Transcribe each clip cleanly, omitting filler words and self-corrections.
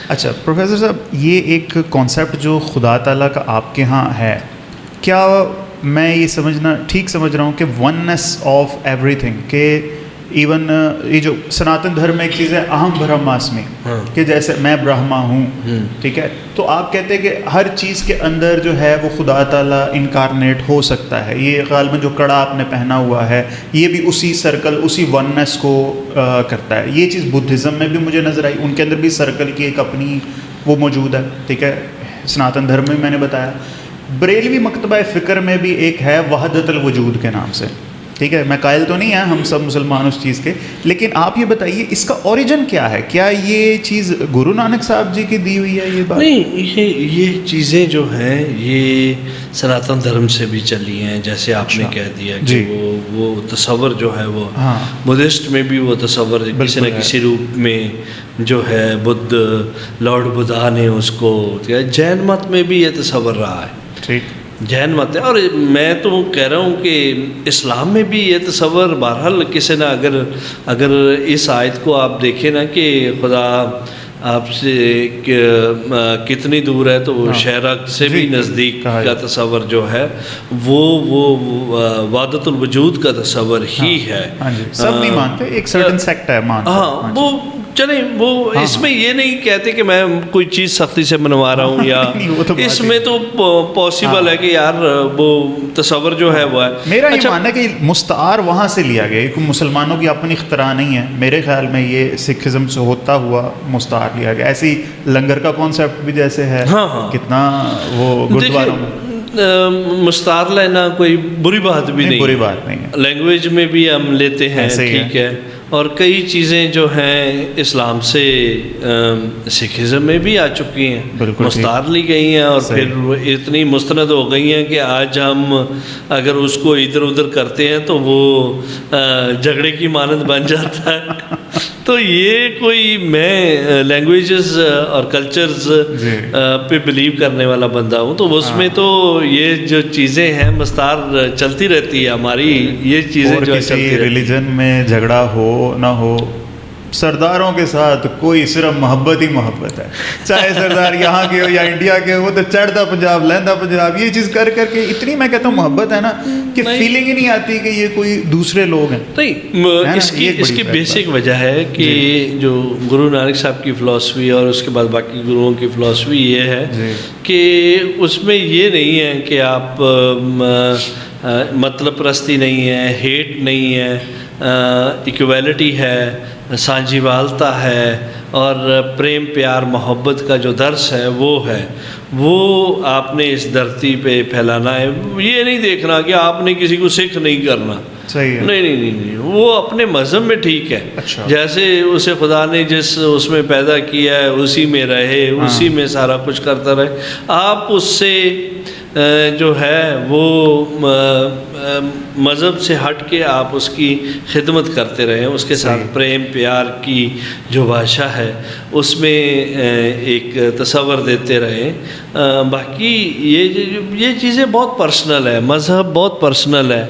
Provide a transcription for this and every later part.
اچھا پروفیسر صاحب، یہ ایک کانسیپٹ جو خدا تعالیٰ کا آپ کے ہاں ہے، کیا میں یہ ٹھیک سمجھ رہا ہوں کہ وننس آف ایوری تھنگ، کہ ایون یہ جو سناتن دھرم میں ایک چیز ہے اہم برہماسمی، کہ جیسے میں برہما ہوں، ٹھیک ہے، تو آپ کہتے ہیں کہ ہر چیز کے اندر جو ہے وہ خدا تعالیٰ انکارنیٹ ہو سکتا ہے. یہ غالباً جو کڑا آپ نے پہنا ہوا ہے یہ بھی اسی سرکل، اسی وننس کو کرتا ہے. یہ چیز بدھزم میں بھی مجھے نظر آئی، ان کے اندر بھی سرکل کی ایک اپنی وہ موجود ہے، ٹھیک ہے. سناتن دھرم میں میں نے بتایا، بریلوی مکتبہ فکر میں بھی ایک ہے وحدت الوجود کے نام سے، ٹھیک ہے. میں قائل تو نہیں ہے، ہم سب مسلمان اس چیز کے، لیکن آپ یہ بتائیے اس کا اوریجن کیا ہے؟ کیا یہ چیز گرو نانک صاحب جی کی دی ہوئی ہے یہ بات؟ نہیں، یہ چیزیں جو ہیں یہ سناتن دھرم سے بھی چلی ہیں. جیسے آپ نے کہہ دیا کہ وہ تصور جو ہے وہ بدھسٹ میں بھی وہ تصور کسی نہ کسی روپ میں جو ہے بدھ لارڈ بدھا نے اس کو، جین مت میں بھی یہ تصور رہا ہے، ٹھیک، جین مت ہے. اور میں تو کہہ رہا ہوں کہ اسلام میں بھی یہ تصور بہرحال کسی نہ اگر اس آیت کو آپ دیکھیں نا کہ خدا آپ سے کتنی دور ہے، تو وہ شہرک سے بھی نزدیک کا تصور جو ہے وہ وحدت الوجود کا تصور ہی ہے. سب نہیں مانتے، ایک سرٹن سیکٹ ہے مانتے. ہاں وہ چلیں، وہ اس میں یہ نہیں کہتے کہ میں کوئی چیز سختی سے منوا رہا ہوں، یا اس میں تو پاسبل ہے کہ یار وہ تصور جو ہے وہ ہے. میرا یہ ماننا ہے کہ مستعار وہاں سے لیا گیا، کوئی مسلمانوں کی اپنی اختراع نہیں ہے. میرے خیال میں یہ سکھزم سے ہوتا ہوا مستعار لیا گیا. ایسی لنگر کا کانسیپٹ بھی جیسے ہے، کتنا وہ گرودواروں میں مستعار لینا کوئی بری بات بھی نہیں، بری بات نہیں ہے. لینگویج میں بھی ہم لیتے ہیں، ٹھیک ہے. اور کئی چیزیں جو ہیں اسلام سے سکھزم میں بھی آ چکی ہیں، مستعار لی گئی ہیں، اور پھر اتنی مستند ہو گئی ہیں کہ آج ہم اگر اس کو ادھر ادھر کرتے ہیں تو وہ جھگڑے کی مانند بن جاتا ہے. تو یہ کوئی میں لینگویجز اور کلچرز پہ بلیو کرنے والا بندہ ہوں، تو اس میں تو یہ جو چیزیں ہیں مستعار چلتی رہتی ہے ہماری. یہ چیزیں جو کسی ریلیجن میں جھگڑا ہو نہ ہو، سرداروں کے ساتھ کوئی صرف محبت ہی محبت ہے، چاہے سردار یہاں کے ہو یا انڈیا کے ہو، تو چڑھتا پنجاب لہندا پنجاب، یہ چیز کر کر کے اتنی میں کہتا ہوں محبت ہے نا کہ فیلنگ ہی نہیں آتی کہ یہ کوئی دوسرے لوگ ہیں. نہیں، اس کی بیسک وجہ ہے کہ جو گرو نانک صاحب کی فلاسفی اور اس کے بعد باقی گروؤں کی فلاسفی یہ ہے کہ اس میں یہ نہیں ہے کہ آپ مطلب پرستی نہیں ہے، ہیٹ نہیں ہے، ایکویلٹی ہے، سانجیوالتا ہے، اور پریم پیار محبت کا جو درس ہے وہ آپ نے اس دھرتی پہ پھیلانا ہے. یہ نہیں دیکھنا کہ آپ نے کسی کو سکھ نہیں کرنا، نہیں، وہ اپنے مذہب میں ٹھیک ہے. جیسے اسے خدا نے جس اس میں پیدا کیا ہے اسی میں رہے، اسی میں سارا کچھ کرتا رہے. آپ اس سے جو ہے وہ مذہب سے ہٹ کے آپ اس کی خدمت کرتے رہیں، اس کے ساتھ پریم پیار کی جو بھاشا ہے اس میں ایک تصور دیتے رہیں. باقی یہ چیزیں بہت پرسنل ہے، مذہب بہت پرسنل ہے،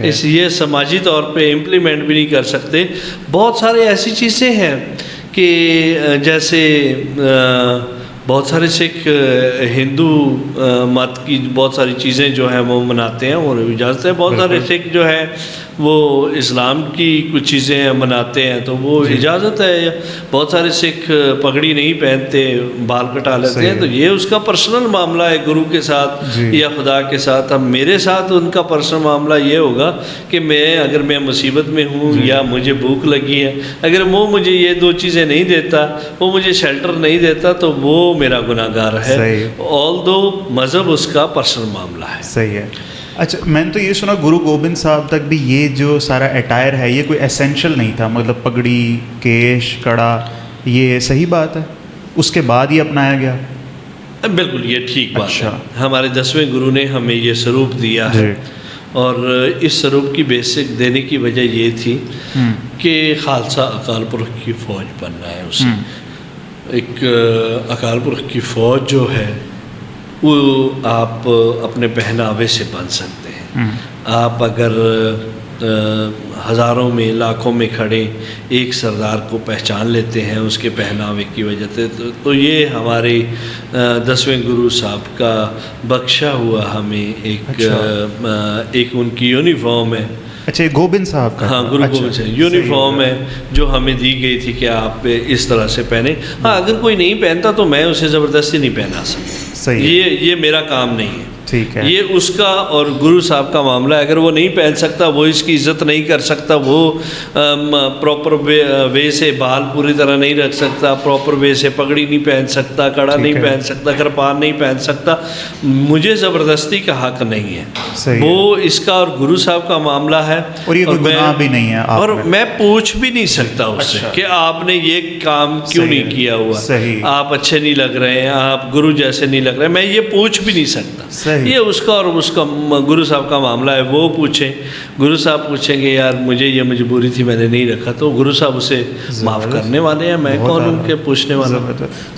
اس لیے سماجی طور پہ امپلیمنٹ بھی نہیں کر سکتے. بہت سارے ایسی چیزیں ہیں کہ جیسے بہت سارے سکھ ہندو مت کی بہت ساری چیزیں جو ہیں وہ مناتے ہیں اور اجازت ہے. بہت سارے سکھ جو ہیں وہ اسلام کی کچھ چیزیں مناتے ہیں تو وہ اجازت ہے. بہت سارے سکھ پگڑی نہیں پہنتے، بال کٹا لیتے ہیں، تو یہ اس کا پرسنل معاملہ ہے گرو کے ساتھ یا خدا کے ساتھ. اب میرے ساتھ ان کا پرسنل معاملہ یہ ہوگا کہ اگر میں مصیبت میں ہوں یا مجھے بھوک لگی ہے، اگر وہ مجھے یہ دو چیزیں نہیں دیتا، وہ مجھے شیلٹر نہیں دیتا، تو وہ میرا گناہ گار ہے. آل دو مذہب اس کا پرسنل معاملہ ہے. صحیح ہے. اچھا، میں نے تو یہ سنا گرو گوبند صاحب تک بھی یہ جو سارا اٹائر ہے یہ کوئی ایسینشل نہیں تھا، مطلب پگڑی، کیش، کڑا، یہ صحیح بات ہے؟ اس کے بعد ہی اپنایا گیا؟ بالکل، یہ ٹھیک بات ہے. ہمارے 10ویں گرو نے ہمیں یہ سروپ دیا ہے، اور اس سروپ کی بیسک دینے کی وجہ یہ تھی کہ خالصہ اکال پرخ کی فوج بننا ہے. اسے ایک اکال پرخ کی فوج جو ہے وہ آپ اپنے پہناوے سے بن سکتے ہیں. آپ اگر ہزاروں میں لاکھوں میں کھڑے ایک سردار کو پہچان لیتے ہیں اس کے پہناوے کی وجہ سے. تو یہ ہمارے 10ویں گرو صاحب کا بخشا ہوا ہمیں ایک ان کی یونیفارم ہے. اچھا، گوبند صاحب کا؟ ہاں، گرو گوبند صاحب یونیفارم ہے جو ہمیں دی گئی تھی کہ آپ اس طرح سے پہنیں. ہاں، اگر کوئی نہیں پہنتا تو میں اسے زبردستی نہیں پہنا سکتا. صحیح، یہ میرا کام نہیں ہے. ٹھیک ہے، یہ اس کا اور گرو صاحب کا معاملہ ہے. اگر وہ نہیں پہن سکتا، وہ اس کی عزت نہیں کر سکتا، وہ پراپر وے سے بال پوری طرح نہیں رکھ سکتا، پراپر وے سے پگڑی نہیں پہن سکتا، کڑا نہیں پہن سکتا، کرپان نہیں پہن سکتا، مجھے زبردستی کا حق نہیں ہے. وہ اس کا اور گرو صاحب کا معاملہ ہے، اور یہ کوئی گناہ بھی نہیں ہے، اور میں پوچھ بھی نہیں سکتا اس سے کہ آپ نے یہ کام کیوں نہیں کیا ہوا، آپ اچھے نہیں لگ رہے ہیں، آپ گرو جیسے نہیں لگ رہے. میں یہ پوچھ بھی نہیں سکتا. یہ اس کا اور اس کا گرو صاحب کا معاملہ ہے. وہ پوچھیں، گرو صاحب پوچھیں گے یار مجھے یہ مجبوری تھی میں نے نہیں رکھا، تو گرو صاحب اسے معاف کرنے والے ہیں. میں کون ان کے پوچھنے والا.